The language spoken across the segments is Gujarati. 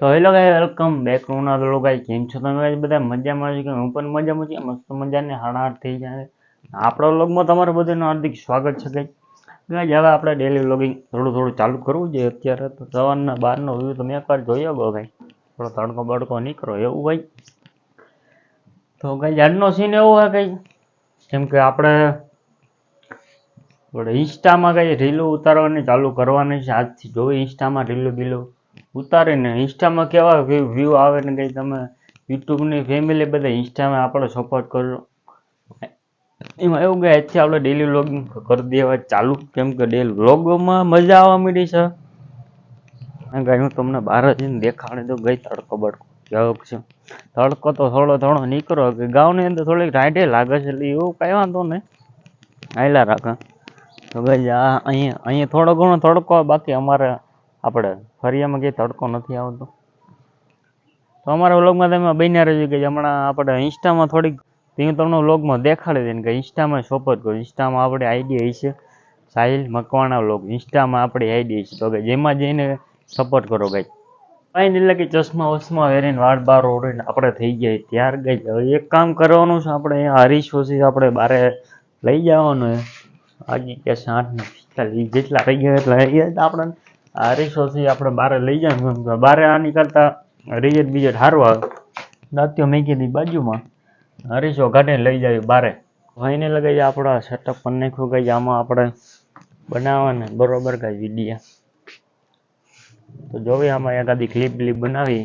તો hello guy, welcome back to another vlog. Guy કેમ છો તમે ગાય? બધા મજામાં છે કે હું પણ મજામાં છું. મસ્ત મજાને 8:30 થઈ જાય. આપણા વ્લોગમાં તમારું બધાનું હાર્દિક સ્વાગત છે ગાય. ગાય હવે આપણે ડેલી વ્લોગિંગ થોડું ચાલુ કરવું જોઈએ. અત્યારે તો સવારના 12નો વ્યૂ તમે એકવાર જોઈ આવો ભાઈ. થોડો તડકો બડકો નીકળો એવું ભાઈ. તો ગાય આજનો સીન એવો હોય ગાય, કેમ કે આપણે ઇન્સ્ટામાં કઈ રીલો ઉતારવાની ચાલુ કરવાની છે આજથી. જો ઇન્સ્ટામાં રીલો બીલો ઉતારીને ઇન્સ્ટામાં કેવા વ્યૂ આવે ને કંઈ તમે યુટ્યુબની ફેમિલી બધા ઇન્સ્ટામાં આપણે સપોર્ટ કરજો. એમાં એવું કે આજથી આપણે ડેલી વ્લોગિંગ કરી દેવા ચાલુ, કેમ કે ડેલી વ્લોગમાં મજા આવવા માંડી છે. ગાય હું તમને બહાર જઈને દેખાડી દઉં ગઈ તડકો બડકો કેવો છે. તડકો તો થોડો નીકળો કે ગામની અંદર થોડીક રાઈડે લાગે છે, એટલે એવું કઈ વાંધો નહીં, હાયલા રાખે. તો ભાઈ અહીંયા થોડો ઘણો તડકો, બાકી અમારે આપણે ફરિયામાં કંઈ તડકો નથી આવતો. તો અમારા વ્લોગમાં તમે બન્યા રહેજો કે હમણાં આપણે ઇન્સ્ટામાં થોડીક હું તમને વ્લોગમાં દેખાડી દઈને કે ઇન્સ્ટામાં સપોર્ટ કરો. ઇન્સ્ટામાં આપણી આઈડી હશે સાહિલ મકવાણા વ્લોગ, ઇન્સ્ટામાં આપણી આઈડી હશે. તો કે જેમાં જઈને સપોર્ટ કરો ભાઈ. કાંઈ એટલે કે ચશ્મા વસમાં વેરીને વાળ બાર ઓળીને આપણે થઈ જાય ત્યાર ગઈ. હવે એક કામ કરવાનું છે આપણે, અહીંયા હરીશોથી આપણે બારે લઈ જવાનું. આજે કે 8:45 જેટલા થઈ ગયા એટલે આપણે હરીશોથી આપણે બારે લઈ જવાનું. બારે આ નીકળતા રિઝલ્ટ બીજેટ સારું આવે. દાંતીઓ મેં કીધી બાજુમાં હરીશો કાઢીને લઈ જાય બારે. ભાઈને લગાવી આપણા સેટઅપ કરી નાખ્યું ગઈ. આમાં આપણે બનાવવાને બરોબર કઈ વિડીયા તો જોવી, આમાં એકાદી ક્લિપ બનાવી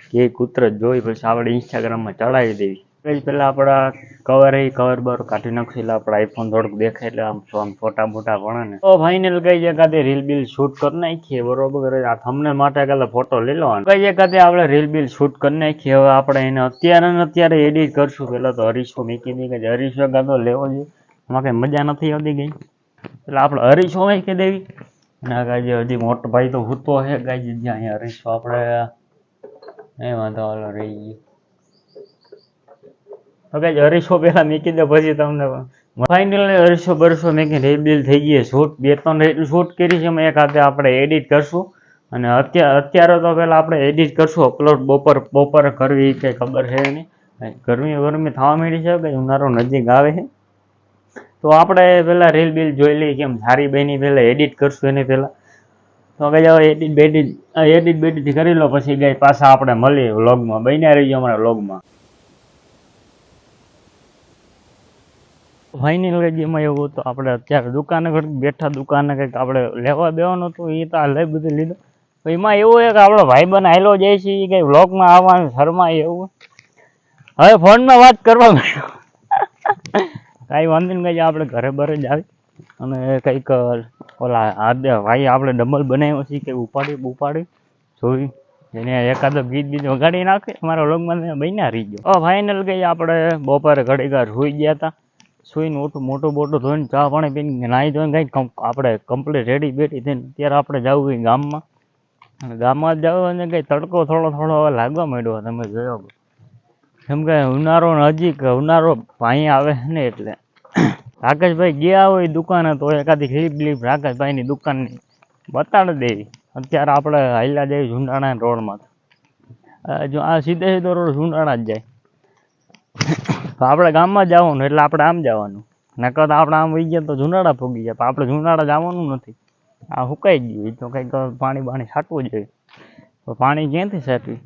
કે કુતરત જોઈ પછી આપણે ઇન્સ્ટાગ્રામમાં ચડાવી દેવી. પેલા આપણા કવર બર કાઢી નાખશું એટલે આપણે આઈફોન થોડુંક દેખાય એટલે આમ ફોટા મોટા ભણે ને. તો ફાઇનલ કઈ એકાદી રીલ બિલ શૂટ કરી નાખીએ બરોબર. આ થંબનેલ માટે કાલે ફોટો લઈ લો. કઈ એકાદી આપણે રીલ બિલ શૂટ કરી નાખીએ. હવે આપણે એને અત્યારે એડિટ કરશું. પેલા તો હરીશો મૂકી દી કે હરીશો ગાતો લેવો જોઈએ, એમાં કઈ મજા નથી આવતી ગઈ. એટલે આપણે હરીશો મૂકી દેવી. ના ગાય હજી મોટો ભાઈ તો હૂતો હે ગાય જ્યાં અહીંયા હરીશો આપણે એ વાંધો હાલો રહી ગયો. હવે હરીશો પેલા મૂકી દે પછી તમને ફાઇનલ હરીશો બરસો મેં રીલ બિલ થઈ ગઈ શૂટ. 2-3 રીલ શૂટ કરી છે, એમાં એક હાથે આપણે એડિટ કરશું. અને અત્યારે તો પેલા આપણે એડિટ કરશું. અપલોડ બપોર કરવી કઈ ખબર છે નહીં. ગરમી થવા માંડી છે, કઈ ઉનાળો નજીક આવે છે. તો આપણે પેલા રીલ બિલ જોઈ લઈએ કેમ સારી બની, પેલા એડિટ કરશું એને પેલા. તો કઈ હવે એડિટ બેડિટ કરી લો પછી ગઈ પાછા આપણે મળીએ વ્લોગમાં. બન્યા રહીએ અમારા વ્લોગમાં. ફાઇનલ એમાં એવું હતું, આપણે અત્યારે દુકાને ઘડી બેઠા, દુકાને કંઈક આપણે લેવા દેવાનું હતું, એ તો આ લઈ બધું લીધું. એમાં એવું છે કે આપણો ભાઈબંધ આયલો જાય છે, એ કંઈ વ્લોગમાં આવવાનું શરમાય એવું. હવે ફોનમાં વાત કરવા કાંઈ વાંધો નહીં, આપણે ઘરે બરે જ આવી અને કંઈક ઓલા ભાઈ આપણે ડબલ બનાવ્યો છે કે ઉપાડી જોઈ એને એકાદો ગીત વગાડી નાખે. અમારા વ્લોગમાં બન્યા રહી ગયો. ફાઇનલ ગઈ આપણે બપોરે ઘડીક સુઈ ગયા હતા. સુઈને મોટું ધોઈને ચા પાણી પીને નાહી ધોઈને કંઈક આપણે કમ્પ્લીટ રેડી બેઠી થઈને ત્યારે આપણે જવું હોય ગામમાં. અને ગામમાં જવું અને કંઈ તડકો થોડો હવે લાગવા માંડ્યો. તમે જોયો કેમ કે ઉનાળો ભાઈ આવે ને એટલે રાકેશભાઈ ગયા હોય દુકાને તો એકાદી ક્લિપ રાકેશભાઈની દુકાનની બતાડી દેવી. અત્યારે આપણે હાઈલા જઈએ ઝુંડાણા રોડમાં. જો આ સીધો રોડ ઝુંડાણા જ જાય. તો આપણે ગામમાં જવાનું એટલે આપણે આમ જવાનું. નકર તો આપણે આમ વહી ગયા તો ઝુંડાડા ફૂગી જાય. આપણે ઝુંડાડા જવાનું નથી, આ સુકાઈ ગયું. તો કંઈક પાણી છાંટવું જોઈએ. તો પાણી ક્યાંથી છાંટવી?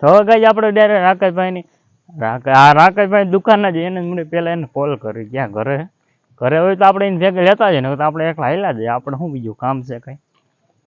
તો હવે કઈ આપણે ડાયરેક્ટ રાકેશભાઈ દુકાન જ એને મને પહેલાં એને કોલ કરી ક્યાં ઘરે હોય તો આપણે એને ભેગા લેતા જઈએ ને. તો આપણે એકલા હાલ્યા જઈએ, આપણે શું બીજું કામ છે કંઈ.